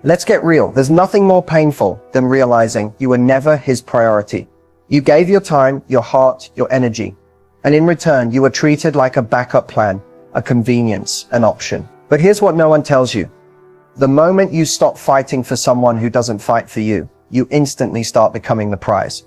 Let's get real. There's nothing more painful than realizing you were never his priority. You gave your time, your heart, your energy, and in return, you were treated like a backup plan, a convenience, an option. But here's what no one tells you. The moment you stop fighting for someone who doesn't fight for you, you instantly start becoming the prize.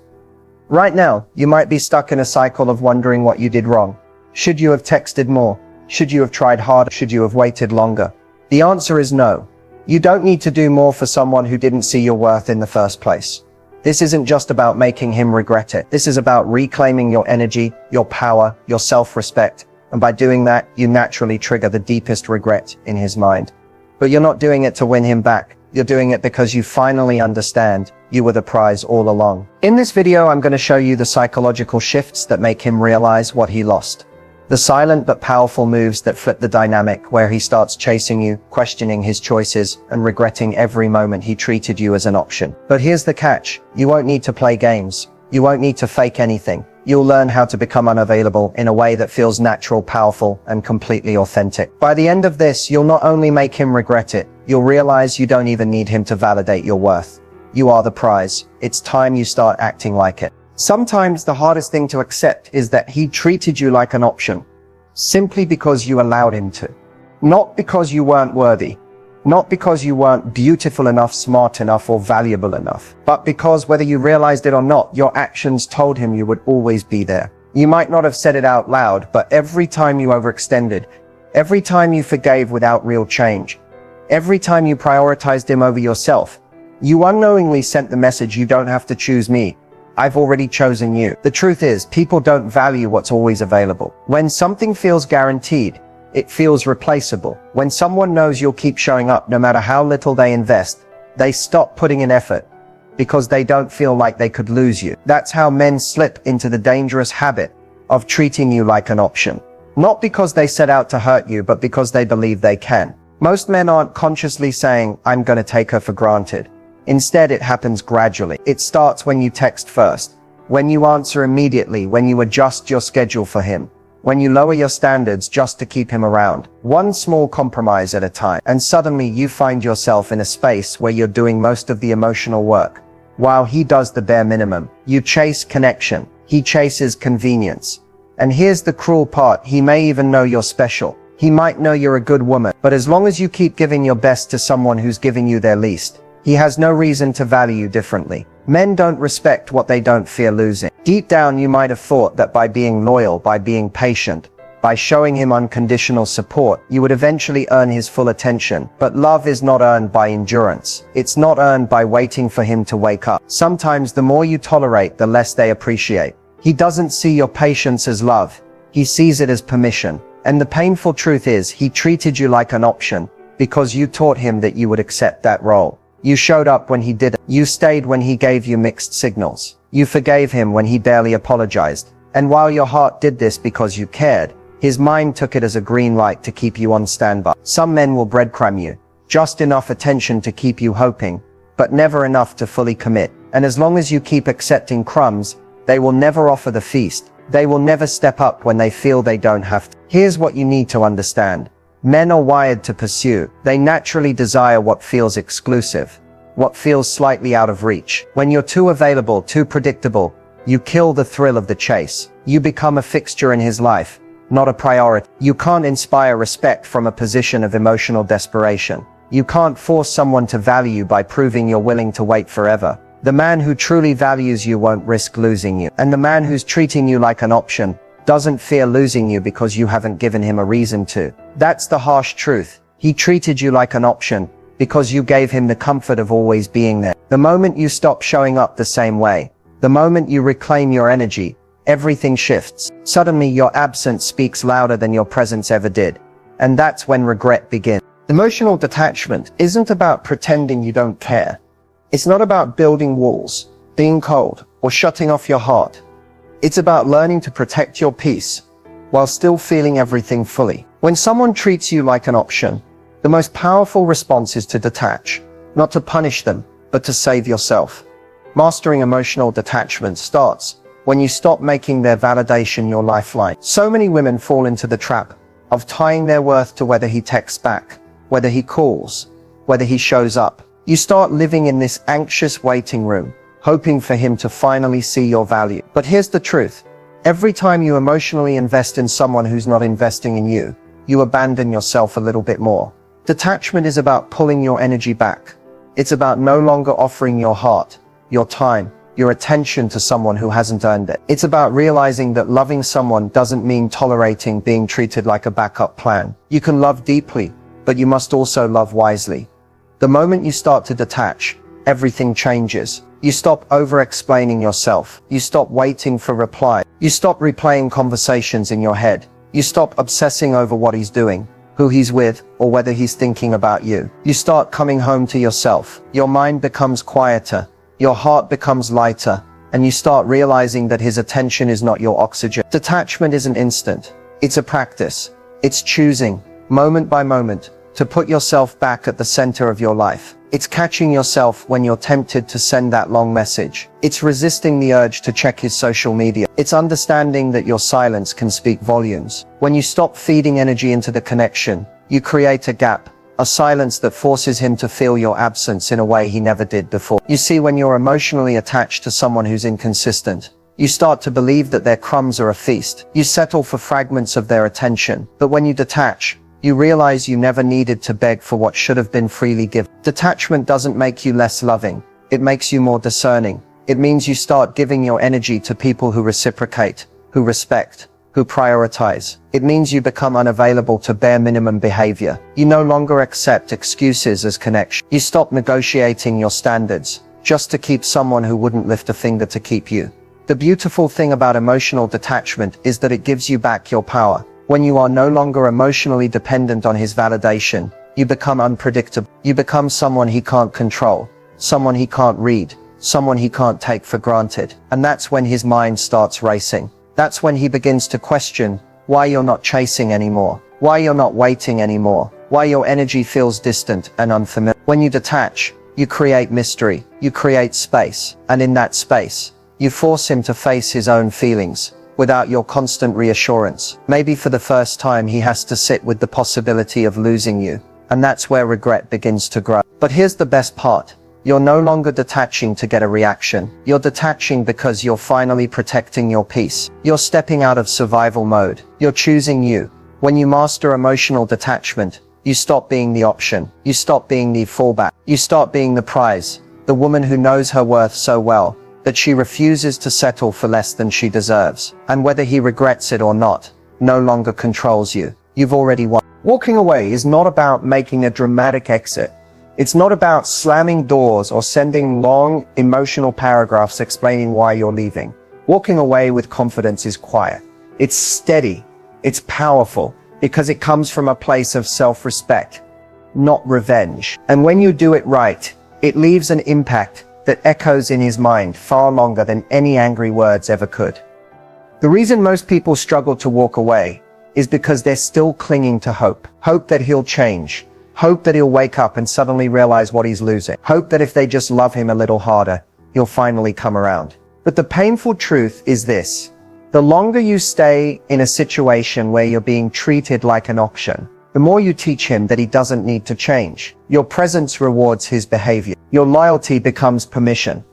Right now, you might be stuck in a cycle of wondering what you did wrong. Should you have texted more? Should you have tried harder? Should you have waited longer? The answer is no. You don't need to do more for someone who didn't see your worth in the first place. This isn't just about making him regret it. This is about reclaiming your energy, your power, your self-respect. And by doing that, you naturally trigger the deepest regret in his mind. But you're not doing it to win him back. You're doing it because you finally understand you were the prize all along. In this video, I'm going to show you the psychological shifts that make him realize what he lost. The silent but powerful moves that flip the dynamic, where he starts chasing you, questioning his choices, and regretting every moment he treated you as an option. But here's the catch. You won't need to play games. You won't need to fake anything. You'll learn how to become unavailable in a way that feels natural, powerful, and completely authentic. By the end of this, you'll not only make him regret it, you'll realize you don't even need him to validate your worth. You are the prize. It's time you start acting like it. Sometimes the hardest thing to accept is that he treated you like an option, simply because you allowed him to. Not because you weren't worthy, not because you weren't beautiful enough, smart enough, or valuable enough, but because, whether you realized it or not, your actions told him you would always be there. You might not have said it out loud, but every time you overextended, every time you forgave without real change, every time you prioritized him over yourself, you unknowingly sent the message, you don't have to choose me. I've already chosen you. The truth is, people don't value what's always available. When something feels guaranteed, it feels replaceable. When someone knows you'll keep showing up no matter how little they invest, they stop putting in effort because they don't feel like they could lose you. That's how men slip into the dangerous habit of treating you like an option. Not because they set out to hurt you, but because they believe they can. Most men aren't consciously saying, I'm going to take her for granted. Instead, it happens gradually. It starts when you text first, when you answer immediately, when you adjust your schedule for him, when you lower your standards just to keep him around. One small compromise at a time, and suddenly you find yourself in a space where you're doing most of the emotional work, while he does the bare minimum. You chase connection, he chases convenience. And here's the cruel part, he may even know you're special. He might know you're a good woman, but as long as you keep giving your best to someone who's giving you their least, he has no reason to value you differently. Men don't respect what they don't fear losing. Deep down, you might have thought that by being loyal, by being patient, by showing him unconditional support, you would eventually earn his full attention. But love is not earned by endurance. It's not earned by waiting for him to wake up. Sometimes the more you tolerate, the less they appreciate. He doesn't see your patience as love. He sees it as permission. And the painful truth is, he treated you like an option because you taught him that you would accept that role. You showed up when he didn't. You stayed when he gave you mixed signals. You forgave him when he barely apologized. And while your heart did this because you cared, his mind took it as a green light to keep you on standby. Some men will breadcrumb you, just enough attention to keep you hoping, but never enough to fully commit. And as long as you keep accepting crumbs, they will never offer the feast. They will never step up when they feel they don't have to. Here's what you need to understand. Men are wired to pursue. They naturally desire what feels exclusive, what feels slightly out of reach. When you're too available, too predictable, you kill the thrill of the chase. You become a fixture in his life, not a priority. You can't inspire respect from a position of emotional desperation. You can't force someone to value you by proving you're willing to wait forever. The man who truly values you won't risk losing you. And the man who's treating you like an option doesn't fear losing you because you haven't given him a reason to. That's the harsh truth. He treated you like an option because you gave him the comfort of always being there. The moment you stop showing up the same way, the moment you reclaim your energy, everything shifts. Suddenly your absence speaks louder than your presence ever did. And that's when regret begins. Emotional detachment isn't about pretending you don't care. It's not about building walls, being cold, or shutting off your heart. It's about learning to protect your peace while still feeling everything fully. When someone treats you like an option, the most powerful response is to detach, not to punish them, but to save yourself. Mastering emotional detachment starts when you stop making their validation your lifeline. So many women fall into the trap of tying their worth to whether he texts back, whether he calls, whether he shows up. You start living in this anxious waiting room, hoping for him to finally see your value. But here's the truth. Every time you emotionally invest in someone who's not investing in you, you abandon yourself a little bit more. Detachment is about pulling your energy back. It's about no longer offering your heart, your time, your attention to someone who hasn't earned it. It's about realizing that loving someone doesn't mean tolerating being treated like a backup plan. You can love deeply, but you must also love wisely. The moment you start to detach, everything changes. You stop over-explaining yourself. You stop waiting for reply. You stop replaying conversations in your head. You stop obsessing over what he's doing, who he's with, or whether he's thinking about you. You start coming home to yourself. Your mind becomes quieter. Your heart becomes lighter. And you start realizing that his attention is not your oxygen. Detachment isn't instant. It's a practice. It's choosing, moment by moment, to put yourself back at the center of your life. It's catching yourself when you're tempted to send that long message. It's resisting the urge to check his social media. It's understanding that your silence can speak volumes. When you stop feeding energy into the connection, you create a gap, a silence that forces him to feel your absence in a way he never did before. You see, when you're emotionally attached to someone who's inconsistent, you start to believe that their crumbs are a feast. You settle for fragments of their attention. But when you detach, you realize you never needed to beg for what should have been freely given. Detachment doesn't make you less loving. It makes you more discerning. It means you start giving your energy to people who reciprocate, who respect, who prioritize. It means you become unavailable to bare minimum behavior. You no longer accept excuses as connection. You stop negotiating your standards just to keep someone who wouldn't lift a finger to keep you. The beautiful thing about emotional detachment is that it gives you back your power. When you are no longer emotionally dependent on his validation, you become unpredictable. You become someone he can't control, someone he can't read, someone he can't take for granted. And that's when his mind starts racing. That's when he begins to question why you're not chasing anymore, why you're not waiting anymore, why your energy feels distant and unfamiliar. When you detach, you create mystery, you create space, and in that space, you force him to face his own feelings. Without your constant reassurance, maybe for the first time he has to sit with the possibility of losing you. And that's where regret begins to grow. But here's the best part. You're no longer detaching to get a reaction. You're detaching because you're finally protecting your peace. You're stepping out of survival mode. You're choosing you. When you master emotional detachment, you stop being the option. You stop being the fallback. You start being the prize. The woman who knows her worth so well that she refuses to settle for less than she deserves. And whether he regrets it or not, no longer controls you. You've already won. Walking away is not about making a dramatic exit. It's not about slamming doors or sending long, emotional paragraphs explaining why you're leaving. Walking away with confidence is quiet. It's steady. It's powerful because it comes from a place of self-respect, not revenge. And when you do it right, it leaves an impact that echoes in his mind far longer than any angry words ever could. The reason most people struggle to walk away is because they're still clinging to hope. Hope that he'll change. Hope that he'll wake up and suddenly realize what he's losing. Hope that if they just love him a little harder, he'll finally come around. But the painful truth is this. The longer you stay in a situation where you're being treated like an option, the more you teach him that he doesn't need to change. Your presence rewards his behavior. Your loyalty becomes permission.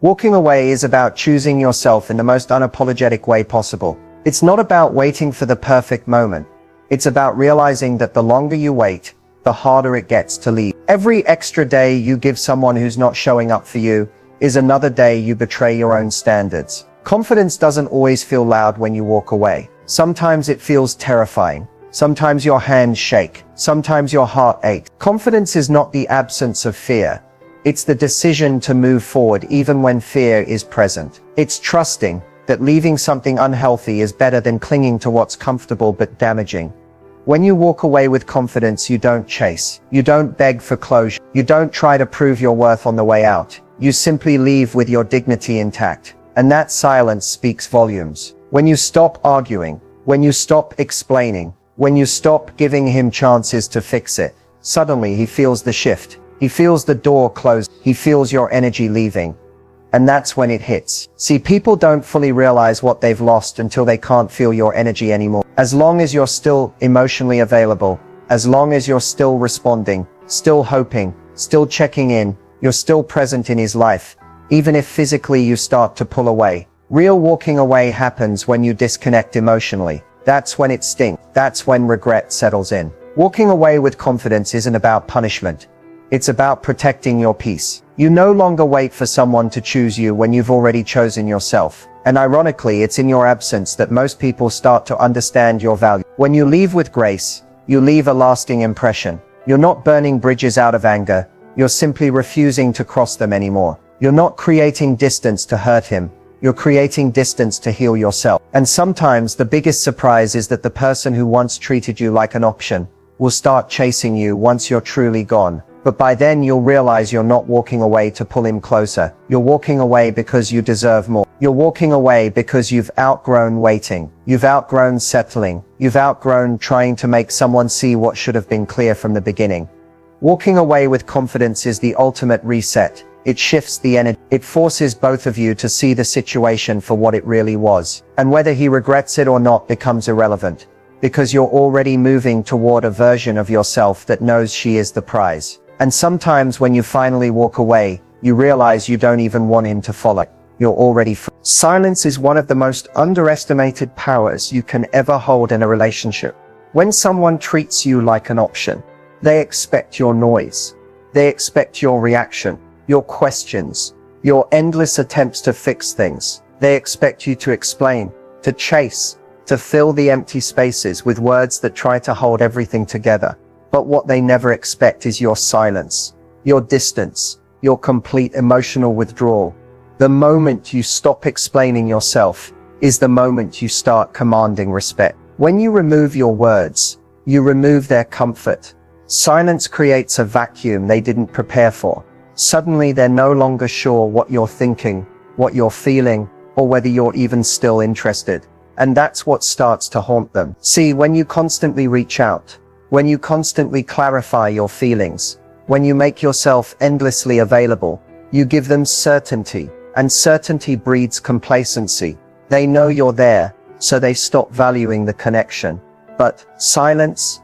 Walking away is about choosing yourself in the most unapologetic way possible. It's not about waiting for the perfect moment. It's about realizing that the longer you wait, the harder it gets to leave. Every extra day you give someone who's not showing up for you is another day you betray your own standards. Confidence doesn't always feel loud when you walk away. Sometimes it feels terrifying. Sometimes your hands shake. Sometimes your heart aches. Confidence is not the absence of fear. It's the decision to move forward even when fear is present. It's trusting that leaving something unhealthy is better than clinging to what's comfortable but damaging. When you walk away with confidence, you don't chase. You don't beg for closure. You don't try to prove your worth on the way out. You simply leave with your dignity intact. And that silence speaks volumes. When you stop arguing, when you stop explaining, when you stop giving him chances to fix it, suddenly he feels the shift. He feels the door close. He feels your energy leaving. And that's when it hits. See, people don't fully realize what they've lost until they can't feel your energy anymore. As long as you're still emotionally available, as long as you're still responding, still hoping, still checking in, You're still present in his life, even if physically you start to pull away. Real walking away happens when you disconnect emotionally. That's when it stings. That's when regret settles in. Walking away with confidence isn't about punishment. It's about protecting your peace. You no longer wait for someone to choose you when you've already chosen yourself. And ironically, it's in your absence that most people start to understand your value. When you leave with grace, you leave a lasting impression. You're not burning bridges out of anger. You're simply refusing to cross them anymore. You're not creating distance to hurt him. You're creating distance to heal yourself. And sometimes the biggest surprise is that the person who once treated you like an option will start chasing you once you're truly gone. But by then you'll realize you're not walking away to pull him closer. You're walking away because you deserve more. You're walking away because you've outgrown waiting. You've outgrown settling. You've outgrown trying to make someone see what should have been clear from the beginning. Walking away with confidence is the ultimate reset. It shifts the energy. It forces both of you to see the situation for what it really was. And whether he regrets it or not becomes irrelevant, because you're already moving toward a version of yourself that knows she is the prize. And sometimes when you finally walk away, you realize you don't even want him to follow. You're already free. Silence is one of the most underestimated powers you can ever hold in a relationship. When someone treats you like an option, they expect your noise. They expect your reaction, your questions, your endless attempts to fix things. They expect you to explain, to chase, to fill the empty spaces with words that try to hold everything together. But what they never expect is your silence, your distance, your complete emotional withdrawal. The moment you stop explaining yourself is the moment you start commanding respect. When you remove your words, you remove their comfort. Silence creates a vacuum they didn't prepare for. Suddenly they're no longer sure what you're thinking, what you're feeling, or whether you're even still interested. And that's what starts to haunt them. See, when you constantly reach out, when you constantly clarify your feelings, when you make yourself endlessly available, you give them certainty, and certainty breeds complacency. They know you're there, so they stop valuing the connection. But silence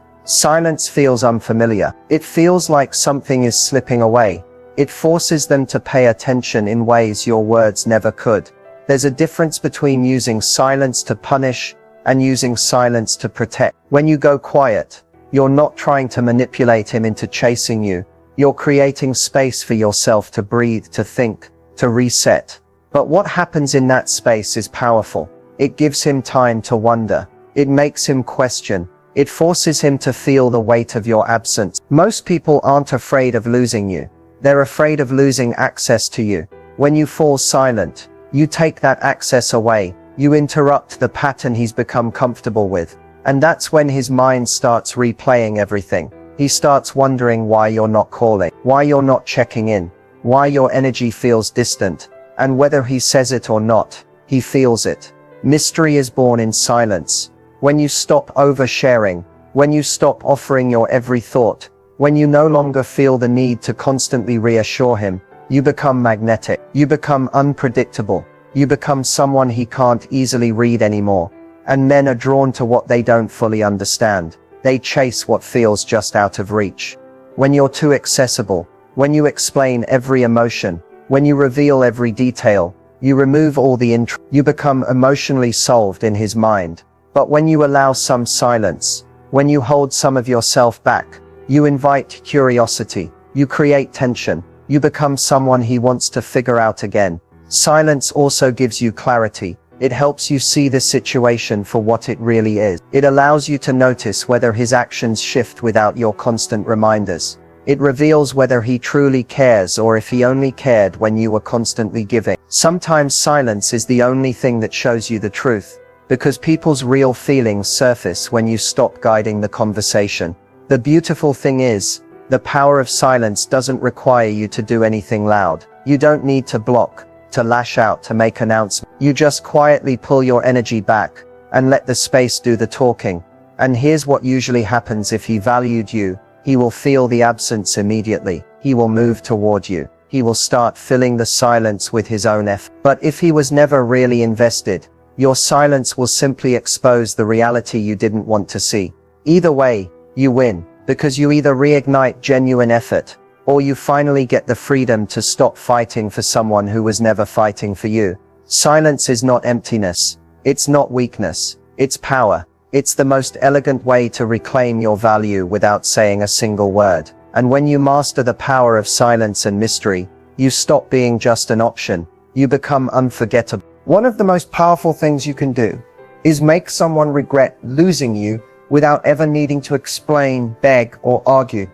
feels unfamiliar. It feels like something is slipping away. It forces them to pay attention in ways your words never could. There's a difference between using silence to punish and using silence to protect. When you go quiet, you're not trying to manipulate him into chasing you. You're creating space for yourself to breathe, to think, to reset. But what happens in that space is powerful. It gives him time to wonder. It makes him question. It forces him to feel the weight of your absence. Most people aren't afraid of losing you. They're afraid of losing access to you. When you fall silent, you take that access away. You interrupt the pattern he's become comfortable with. And that's when his mind starts replaying everything. He starts wondering why you're not calling, why you're not checking in, why your energy feels distant. And whether he says it or not, he feels it. Mystery is born in silence. When you stop oversharing, when you stop offering your every thought, when you no longer feel the need to constantly reassure him, you become magnetic. You become unpredictable. You become someone he can't easily read anymore. And men are drawn to what they don't fully understand. They chase what feels just out of reach. When you're too accessible, when you explain every emotion, when you reveal every detail, you remove all the intrigue. You become emotionally solved in his mind. But when you allow some silence, when you hold some of yourself back, you invite curiosity, you create tension, you become someone he wants to figure out again. Silence also gives you clarity. It helps you see the situation for what it really is. It allows you to notice whether his actions shift without your constant reminders. It reveals whether he truly cares or if he only cared when you were constantly giving. Sometimes silence is the only thing that shows you the truth, because people's real feelings surface when you stop guiding the conversation. The beautiful thing is, the power of silence doesn't require you to do anything loud. You don't need to block, to lash out, to make announcements. You just quietly pull your energy back and let the space do the talking. And here's what usually happens: if he valued you, he will feel the absence immediately. He will move toward you. He will start filling the silence with his own effort. But if he was never really invested, your silence will simply expose the reality you didn't want to see. Either way, you win, because you either reignite genuine effort, or you finally get the freedom to stop fighting for someone who was never fighting for you. Silence is not emptiness. It's not weakness. It's power. It's the most elegant way to reclaim your value without saying a single word. And when you master the power of silence and mystery, you stop being just an option. You become unforgettable. One of the most powerful things you can do is make someone regret losing you without ever needing to explain, beg, or argue.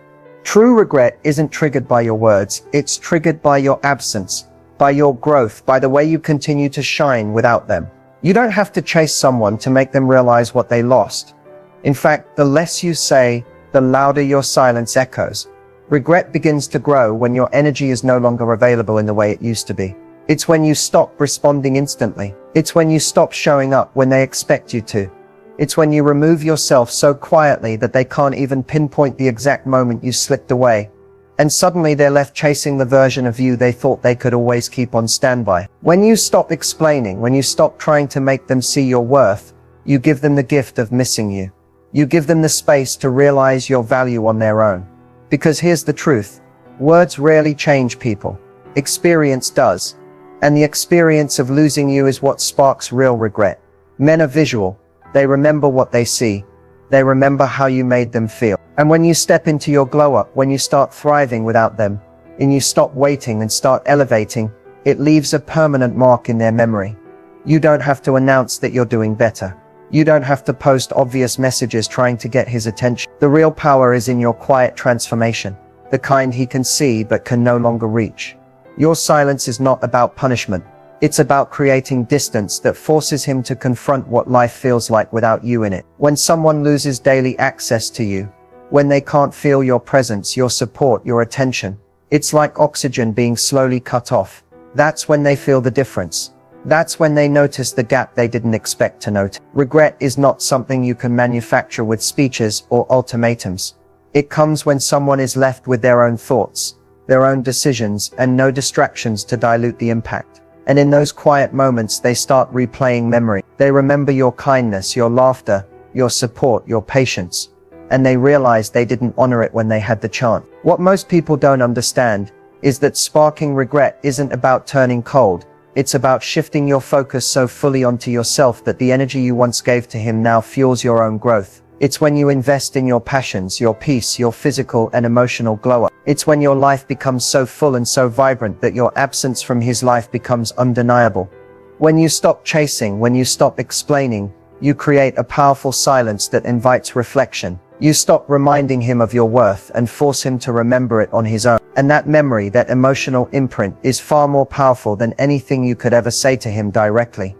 True regret isn't triggered by your words. It's triggered by your absence, by your growth, by the way you continue to shine without them. You don't have to chase someone to make them realize what they lost. In fact, the less you say, the louder your silence echoes. Regret begins to grow when your energy is no longer available in the way it used to be. It's when you stop responding instantly. It's when you stop showing up when they expect you to. It's when you remove yourself so quietly that they can't even pinpoint the exact moment you slipped away. And suddenly they're left chasing the version of you they thought they could always keep on standby. When you stop explaining, when you stop trying to make them see your worth, you give them the gift of missing you. You give them the space to realize your value on their own. Because here's the truth. Words rarely change people. Experience does. And the experience of losing you is what sparks real regret. Men are visual. They remember what they see. They remember how you made them feel. And when you step into your glow up, when you start thriving without them, and you stop waiting and start elevating, it leaves a permanent mark in their memory. You don't have to announce that you're doing better. You don't have to post obvious messages trying to get his attention. The real power is in your quiet transformation, the kind he can see but can no longer reach. Your silence is not about punishment. It's about creating distance that forces him to confront what life feels like without you in it. When someone loses daily access to you, when they can't feel your presence, your support, your attention, it's like oxygen being slowly cut off. That's when they feel the difference. That's when they notice the gap they didn't expect to notice. Regret is not something you can manufacture with speeches or ultimatums. It comes when someone is left with their own thoughts, their own decisions, and no distractions to dilute the impact. And in those quiet moments, they start replaying memory. They remember your kindness, your laughter, your support, your patience. And they realize they didn't honor it when they had the chance. What most people don't understand is that sparking regret isn't about turning cold. It's about shifting your focus so fully onto yourself that the energy you once gave to him now fuels your own growth. It's when you invest in your passions, your peace, your physical and emotional glow-up. It's when your life becomes so full and so vibrant that your absence from his life becomes undeniable. When you stop chasing, when you stop explaining, you create a powerful silence that invites reflection. You stop reminding him of your worth and force him to remember it on his own. And that memory, that emotional imprint, is far more powerful than anything you could ever say to him directly.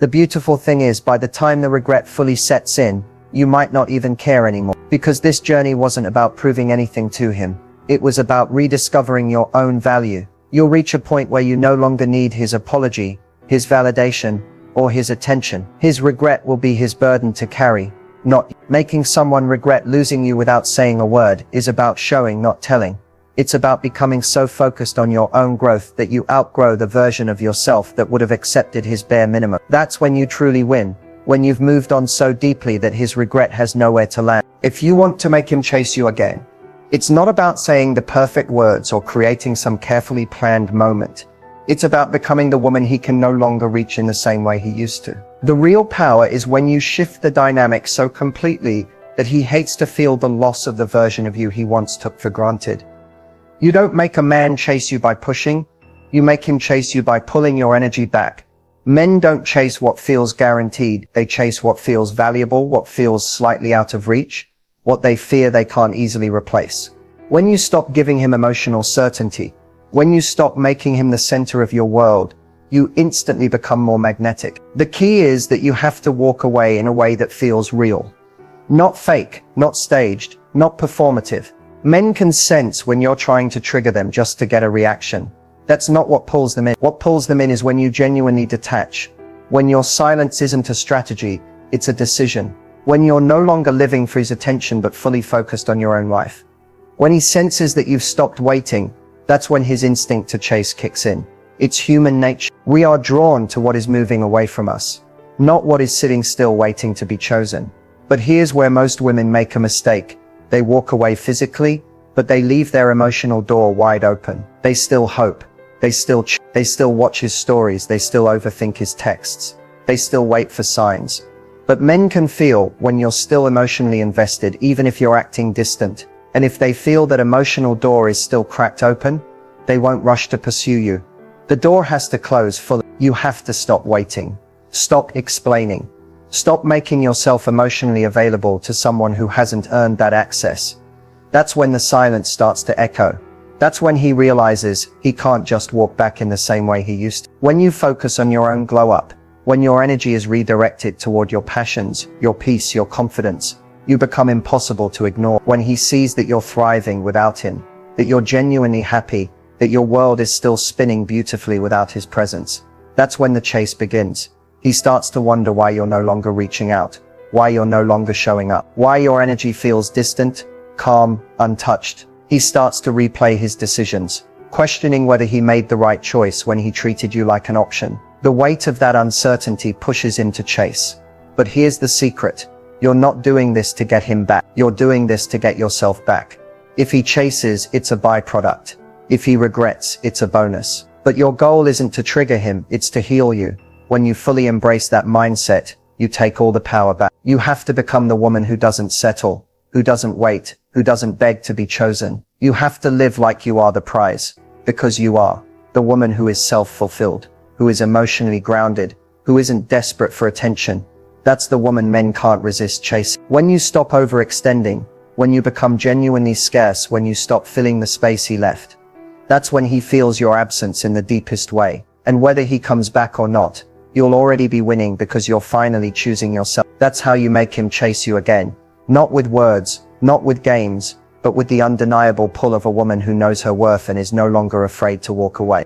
The beautiful thing is, by the time the regret fully sets in, you might not even care anymore. Because this journey wasn't about proving anything to him. It was about rediscovering your own value. You'll reach a point where you no longer need his apology, his validation, or his attention. His regret will be his burden to carry. Not making someone regret losing you without saying a word is about showing, not telling. It's about becoming so focused on your own growth that you outgrow the version of yourself that would have accepted his bare minimum. That's when you truly win. When you've moved on so deeply that his regret has nowhere to land. If you want to make him chase you again, it's not about saying the perfect words or creating some carefully planned moment. It's about becoming the woman he can no longer reach in the same way he used to. The real power is when you shift the dynamic so completely that he hates to feel the loss of the version of you he once took for granted. You don't make a man chase you by pushing. You make him chase you by pulling your energy back. Men don't chase what feels guaranteed. They chase what feels valuable, what feels slightly out of reach, what they fear they can't easily replace. When you stop giving him emotional certainty, when you stop making him the center of your world, you instantly become more magnetic. The key is that you have to walk away in a way that feels real. Not fake, not staged, not performative. Men can sense when you're trying to trigger them just to get a reaction. That's not what pulls them in. What pulls them in is when you genuinely detach. When your silence isn't a strategy, it's a decision. When you're no longer living for his attention but fully focused on your own life. When he senses that you've stopped waiting, that's when his instinct to chase kicks in. It's human nature. We are drawn to what is moving away from us, not what is sitting still waiting to be chosen. But here's where most women make a mistake. They walk away physically, but they leave their emotional door wide open. They still hope. They still watch his stories. They still overthink his texts. They still wait for signs. But men can feel when you're still emotionally invested, even if you're acting distant. And if they feel that emotional door is still cracked open, they won't rush to pursue you. The door has to close fully. You have to stop waiting. Stop explaining. Stop making yourself emotionally available to someone who hasn't earned that access. That's when the silence starts to echo. That's when he realizes he can't just walk back in the same way he used to. When you focus on your own glow up, when your energy is redirected toward your passions, your peace, your confidence, you become impossible to ignore. When he sees that you're thriving without him, that you're genuinely happy, that your world is still spinning beautifully without his presence, that's when the chase begins. He starts to wonder why you're no longer reaching out, why you're no longer showing up, why your energy feels distant, calm, untouched. He starts to replay his decisions, questioning whether he made the right choice when he treated you like an option. The weight of that uncertainty pushes him to chase. But here's the secret. You're not doing this to get him back. You're doing this to get yourself back. If he chases, it's a byproduct. If he regrets, it's a bonus. But your goal isn't to trigger him, it's to heal you. When you fully embrace that mindset, you take all the power back. You have to become the woman who doesn't settle, who doesn't wait, who doesn't beg to be chosen. You have to live like you are the prize, because you are the woman who is self-fulfilled, who is emotionally grounded, who isn't desperate for attention. That's the woman men can't resist chasing. When you stop overextending, when you become genuinely scarce, when you stop filling the space he left, that's when he feels your absence in the deepest way. And whether he comes back or not, you'll already be winning because you're finally choosing yourself. That's how you make him chase you again. Not with words, not with games, but with the undeniable pull of a woman who knows her worth and is no longer afraid to walk away.